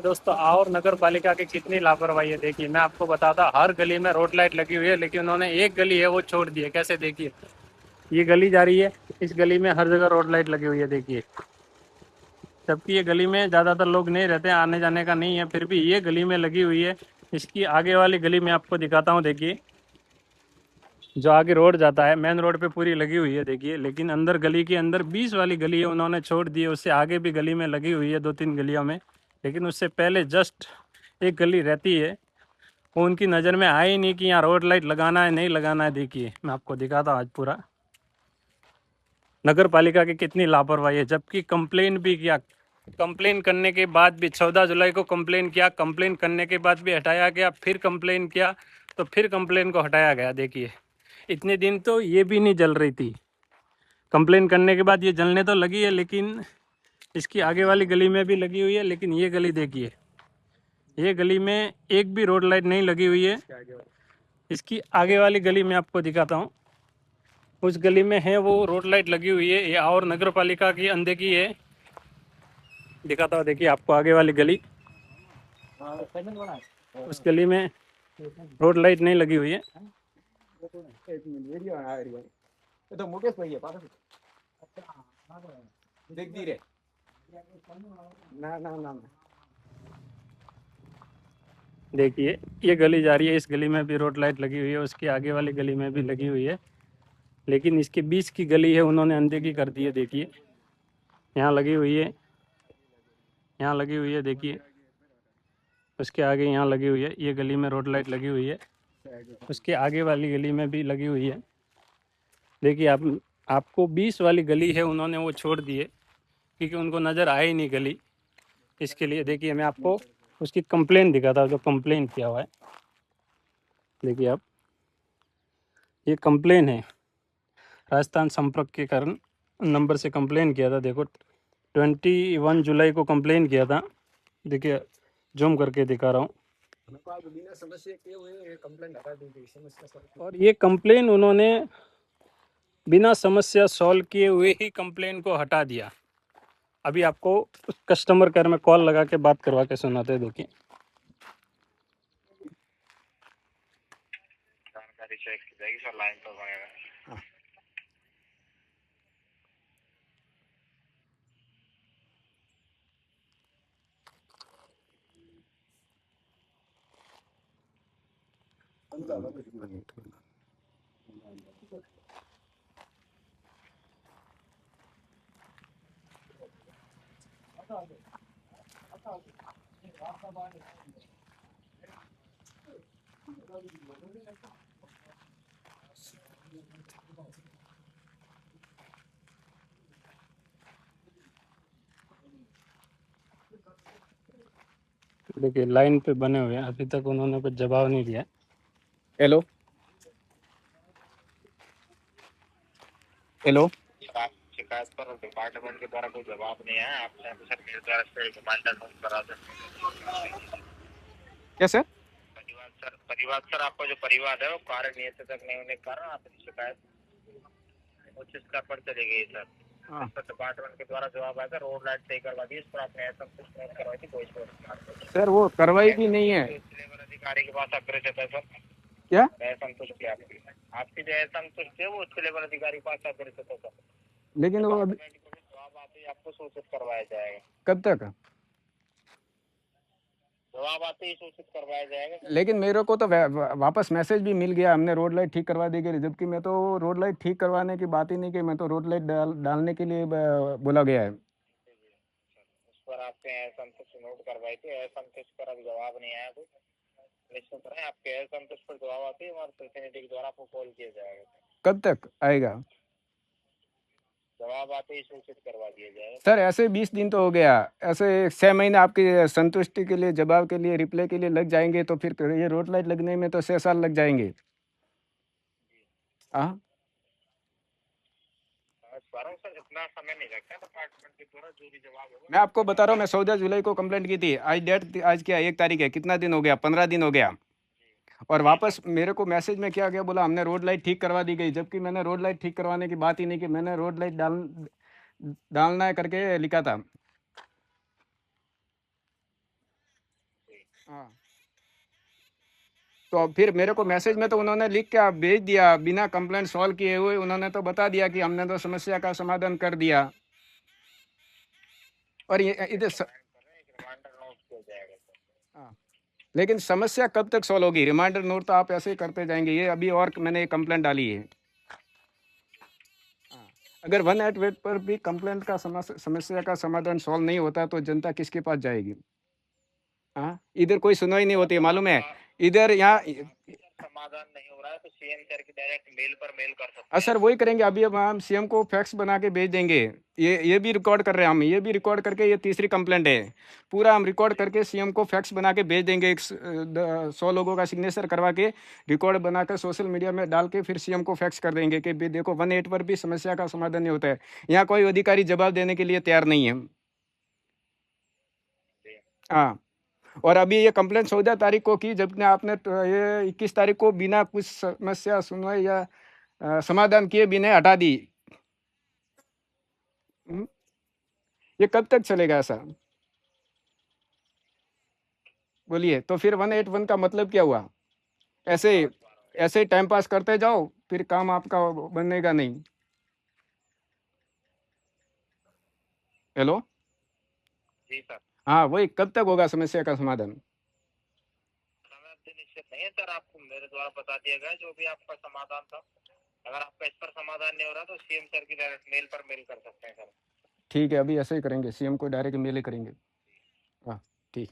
दोस्तों और नगर पालिका की कितनी लापरवाही है। देखिए मैं आपको बताता, हर गली में रोड लाइट लगी हुई है, लेकिन उन्होंने एक गली है वो छोड़ दी है। कैसे? देखिए ये गली जा रही है, इस गली में हर जगह रोड लाइट लगी हुई है। देखिए जबकि ये गली में ज़्यादातर लोग नहीं रहते हैं, आने जाने का नहीं है, फिर भी ये गली में लगी हुई है। इसकी आगे वाली गली में आपको दिखाता हूँ। देखिए जो आगे रोड जाता है, मेन रोड पे पूरी लगी हुई है। देखिए लेकिन अंदर गली के अंदर 20 वाली गली है उन्होंने छोड़ दी है। उससे आगे भी गली में लगी हुई है, 2-3 गलियों में, लेकिन उससे पहले जस्ट एक गली रहती है। वो उनकी नज़र में आया ही नहीं कि यहाँ रोड लाइट लगाना है नहीं लगाना है। देखिए मैं आपको दिखाता हूँ आज पूरा नगर पालिका की कितनी लापरवाही है। जबकि कंप्लेन भी किया, कंप्लेन करने के बाद भी 14 जुलाई को कंप्लेन किया, कंप्लेन करने के बाद भी हटाया गया, फिर कंप्लेन किया तो फिर कंप्लेन को हटाया गया। देखिए इतने दिन तो ये भी नहीं जल रही थी, कंप्लेन करने के बाद ये जलने तो लगी है, लेकिन इसकी आगे वाली गली में भी लगी हुई है। लेकिन ये गली देखिए, ये गली में एक भी रोड लाइट नहीं लगी हुई है। इसकी आगे वाली गली में आपको दिखाता हूँ, उस गली में है वो रोड लाइट लगी हुई है। ये और नगर पालिका की अंदर की है, दिखाता हूँ। देखिए आपको आगे वाली गली, उस गली में रोड लाइट नहीं लगी हुई है। देखिए ये गली जा रही है, इस गली में भी रोड लाइट लगी हुई है, उसकी आगे वाली गली में भी लगी हुई है, लेकिन इसके बीच की गली है उन्होंने अनदेखी कर दी है। देखिए यहाँ लगी हुई है, यहाँ लगी हुई है। देखिए उसके आगे यहाँ लगी हुई है, ये गली में रोड लाइट लगी हुई है, उसके आगे वाली गली में भी लगी हुई है। देखिए आपको 20 वाली गली है उन्होंने वो छोड़ दी है, क्योंकि उनको नज़र आए ही नहीं गली। इसके लिए देखिए मैं आपको उसकी कंप्लेन दिखाता हूँ, जो कंप्लेन किया हुआ है। देखिए आप, ये कंप्लेन है, राजस्थान संपर्क के कारण नंबर से कंप्लेन किया था। देखो 21 जुलाई को कंप्लेन किया था। देखिए जूम करके दिखा रहा हूँ, और ये कंप्लेन उन्होंने बिना समस्या सॉल्व किए हुए ही कंप्लेन को हटा दिया। अभी आपको कस्टमर केयर में कॉल लगा के बात करवा के सुनाते हैं। देखिए जानकारी चेक की जाएगी सर, लाइन पर बनेगा। देखिए लाइन पे बने हुए हैं, अभी तक उन्होंने कुछ जवाब नहीं दिया। हेलो हेलो, आप शिकायत पर डिपार्टमेंट के द्वारा कोई जवाब नहीं है, आपने सर मेरे द्वारा से रिमाइंडर नोट करा दे। क्या सर? परिवार सर आपका जो परिवार है वो कार्य नियत तक नहीं होने के कारण आपकी शिकायत उच्च स्तर पर चली गई सर। हाँ इस पर डिपार्टमेंट के द्वारा जवाब आया था, रोड लाइट सही करवा दी, इस पर आपने ऐसा कुछ नोट करवाई थी कोई सर, वो कार्रवाई भी नहीं है। लेवल अधिकारी के पास अग्रसित है सर। क्या? असंतुष्टि आपकी जो असंतुष्टि है वो उच्च लेवल अधिकारी के पास अग्रसित है सर। लेकिन वो अभी डिपार्टमेंट को भी जवाब आते ही आपको सूचित करवाया जाएगा। कब तक? जवाब आते ही सूचित करवाया जाएगा सर। लेकिन मेरे को तो वापस मैसेज भी मिल गया, हमने रोड लाइट ठीक करवा दी गई, जबकि मैं तो रोड लाइट ठीक करवाने की बात ही नहीं की, मैं तो रोड लाइट डालने के लिए बोला गया है। उस पर आपने असंतुष्ट नोट करवाई थी, असंतुष्ट पर अब जवाब नहीं आया तो निश्चित रहे आपके असंतुष्ट पर जवाब आते ही हमारे प्रतिनिधि के द्वारा आपको कॉल किया जाएगा। कब तक आएगा? जवाब आते ही सूचित करवा दिया जाएगा सर ऐसे 20 दिन तो हो गया, ऐसे 6 महीने आपकी संतुष्टि के लिए, जवाब के लिए, रिप्लाई के लिए लग जाएंगे, तो फिर ये रोड लाइट लगने में तो 6 साल लग जाएंगे। हाँ सर, इतना समय नहीं लगता डिपार्टमेंट के द्वारा जो भी जवाब होगा। मैं आपको बता रहा हूँ, मैं 14 जुलाई को कंप्लेंट की थी, आज डेट, आज क्या 1 तारीख है, कितना दिन हो गया? 15 दिन हो गया। और वापस मेरे को मैसेज में क्या गया, बोला हमने रोड लाइट ठीक करवा दी गई, जबकि मैंने रोड लाइट ठीक करवाने की बात ही नहीं की, मैंने रोड लाइट डालना है करके लिखा था। हाँ, तो फिर मेरे को मैसेज में तो उन्होंने लिख के भेज दिया, बिना कंप्लेंट सॉल्व किए हुए उन्होंने तो बता दिया कि हमने तो समस्या का समाधान कर दिया। और ये इधर हाँ, लेकिन समस्या कब तक सॉल्व होगी? रिमाइंडर नोट तो आप ऐसे ही करते जाएंगे। ये अभी और मैंने कंप्लेंट डाली है। हाँ, अगर 188 पर भी कंप्लेंट का समस्या का समाधान सॉल्व नहीं होता तो जनता किसके पास जाएगी? हाँ, इधर कोई सुनवाई नहीं होती है, मालूम है? इधर यहाँ समाधान नहीं हो रहा है तो सीएम सर की डायरेक्ट मेल पर मेल कर सकते हाँ हैं। सर, वही करेंगे। अभी अब हम सीएम को फैक्स बना के भेज देंगे। ये भी रिकॉर्ड कर रहे हैं हम, ये भी रिकॉर्ड करके, ये तीसरी कंप्लेंट है। पूरा हम रिकॉर्ड करके सीएम को फैक्स बना के भेज देंगे। 100 लोगों का सिग्नेचर करवा के रिकॉर्ड बनाकर सोशल मीडिया में डाल के फिर सीएम को फैक्स कर देंगे कि भी देखो 188 पर भी समस्या का समाधान नहीं होता है। यहाँ कोई अधिकारी जवाब देने के लिए तैयार नहीं है। हाँ, और अभी ये कंप्लेंट 14 तारीख को की, जबकि आपने तो ये 21 तारीख को बिना कुछ समस्या सुनवाई या समाधान किए बिना हटा दी। हम्म, ये कब तक चलेगा ऐसा? बोलिए, तो फिर 181 का मतलब क्या हुआ? ऐसे ऐसे टाइम पास करते जाओ, फिर काम आपका बनेगा नहीं। हेलो। जी सर। हाँ, वही कब तक होगा समस्या का समाधान? समय अब निश्चित नहीं है सर, आपको मेरे द्वारा बता दिया गया जो भी आपका समाधान था। अगर आपका इस पर समाधान नहीं हो रहा तो सीएम सर की डायरेक्ट मेल पर मेल कर सकते हैं सर। ठीक है, अभी ऐसे ही करेंगे, सीएम को डायरेक्ट मेल ही करेंगे। हाँ, ठीक।